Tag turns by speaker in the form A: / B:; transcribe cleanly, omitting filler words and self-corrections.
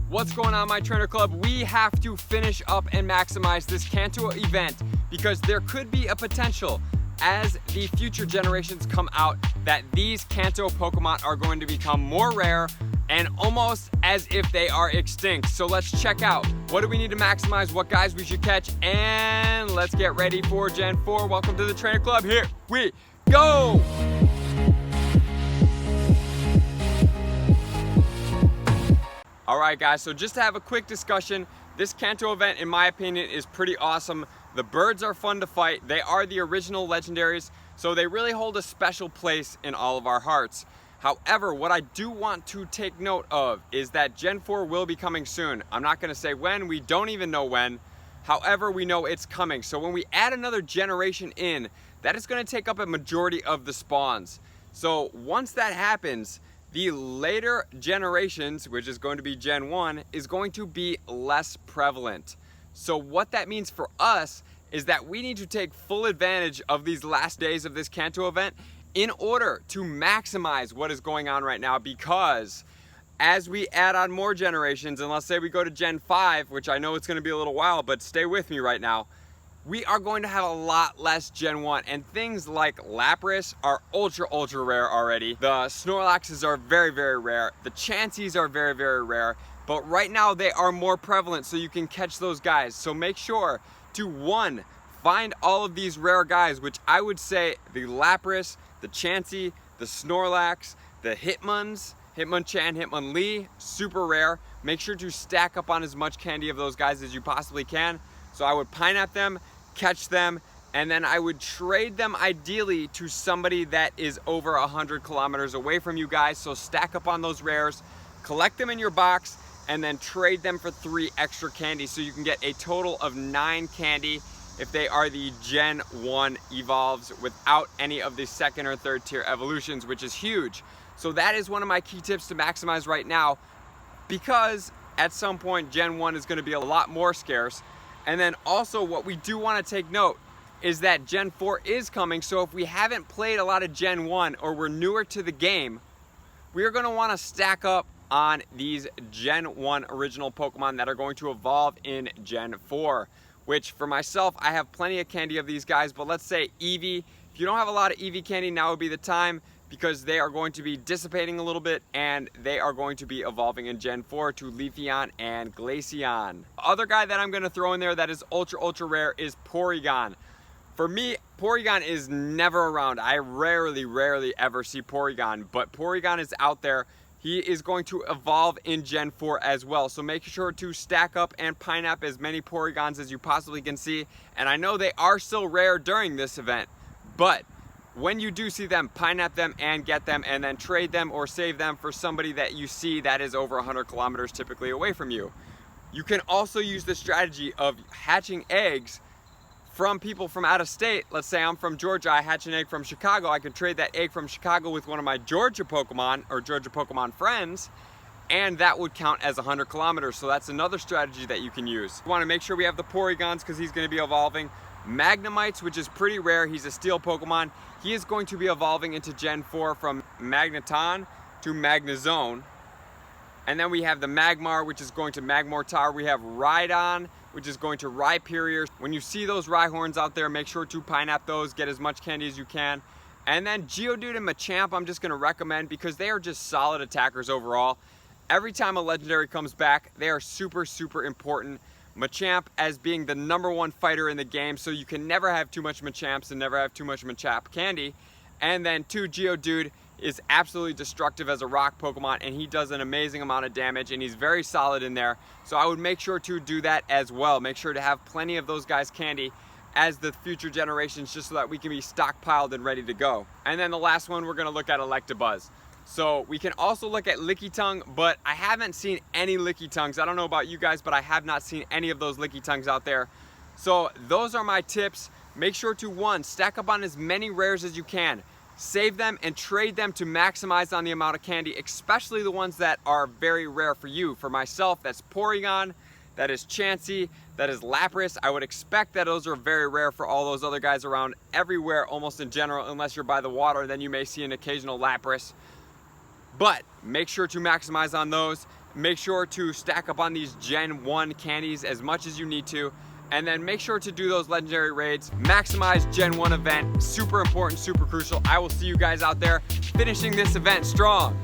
A: What's going on, my trainer club? We have to finish up and maximize this Kanto event because there could be a potential as the future generations come out that these Kanto Pokemon are going to become more rare and almost as if they are extinct. So let's check out what do we need to maximize, what guys we should catch, and let's get ready for Gen 4. Welcome to the Trainer Club. Here we go! Alright guys, so just to have a quick discussion, this Kanto event in my opinion is pretty awesome. The birds are fun to fight, they are the original legendaries, so they really hold a special place in all of our hearts. However, what I do want to take note of is that Gen 4 will be coming soon. I'm not going to say when, we don't even know when. However, we know it's coming. So when we add another generation in, that is going to take up a majority of the spawns. So once that happens, the later generations, which is going to be Gen 1, is going to be less prevalent. So what that means for us is that we need to take full advantage of these last days of this Kanto event in order to maximize what is going on right now, because as we add on more generations, and let's say we go to Gen 5, which I know it's going to be a little while, but stay with me right now, we are going to have a lot less Gen 1, and things like Lapras are ultra rare already. The Snorlaxes are very rare. The Chanseys are very rare, but right now they are more prevalent, so you can catch those guys. So make sure to, one, find all of these rare guys, which I would say the Lapras, the Chansey, the Snorlax, the Hitmonchan, Hitmonlee, super rare. Make sure to stack up on as much candy of those guys as you possibly can. So I would Pineapple them, catch them, and then I would trade them ideally to somebody that is over 100 kilometers away from you guys. So stack up on those rares, collect them in your box, and then trade them for 3 extra candy, so you can get a total of 9 candy if they are the Gen 1 evolves without any of the second or third tier evolutions, which is huge. So that is one of my key tips to maximize right now, because at some point Gen 1 is going to be a lot more scarce. And then also what we do want to take note is that Gen 4 is coming, so if we haven't played a lot of Gen 1 or we're newer to the game, we're going to want to stack up on these Gen 1 original Pokemon that are going to evolve in Gen 4. Which for myself, I have plenty of candy of these guys, but let's say Eevee. If you don't have a lot of Eevee candy, now would be the time, because they are going to be dissipating a little bit and they are going to be evolving in Gen 4 to Leafeon and Glaceon. Other guy that I'm going to throw in there that is ultra rare is Porygon. For me, Porygon is never around. I rarely ever see Porygon, but Porygon is out there. He is going to evolve in Gen 4 as well. So make sure to stack up and Pineapple as many Porygons as you possibly can see. And I know they are still rare during this event, but when you do see them, Pineapple them and get them, and then trade them or save them for somebody that you see that is over 100 kilometers typically away from you. You can also use the strategy of hatching eggs from people from out of state. Let's say I'm from Georgia, I hatch an egg from Chicago. I can trade that egg from Chicago with one of my Georgia Pokemon or Georgia Pokemon friends, and that would count as 100 kilometers. So that's another strategy that you can use. You want to make sure we have the Porygons because he's going to be evolving. Magnemites, which is pretty rare, he's a steel Pokemon. He is going to be evolving into Gen 4 from Magneton to Magnezone. And then we have the Magmar, which is going to Magmortar. We have Rhydon, which is going to Rhyperior. When you see those Rhyhorns out there, make sure to Pineapple those, get as much candy as you can. And then Geodude and Machamp I'm just going to recommend because they are just solid attackers overall. Every time a legendary comes back, they are super important. Machamp as being the #1 fighter in the game, so you can never have too much Machamps and never have too much Machamp candy. And then 2, Geodude is absolutely destructive as a rock Pokemon, and he does an amazing amount of damage, and he's very solid in there. So I would make sure to do that as well. Make sure to have plenty of those guys candy as the future generations, just so that we can be stockpiled and ready to go. And then the last one, we're going to look at Electabuzz. So we can also look at Lickitung, but I haven't seen any Lickitungs. I don't know about you guys, but I have not seen any of those Lickitungs out there. So those are my tips. Make sure to, 1, stack up on as many rares as you can. Save them and trade them to maximize on the amount of candy, especially the ones that are very rare for you. For myself, that's Porygon, that is Chansey, that is Lapras. I would expect that those are very rare for all those other guys around everywhere, almost in general, unless you're by the water, then you may see an occasional Lapras. But make sure to maximize on those. Make sure to stack up on these Gen 1 candies as much as you need to, and then make sure to do those legendary raids. Maximize Gen 1 event, super important, super crucial. I will see you guys out there finishing this event strong.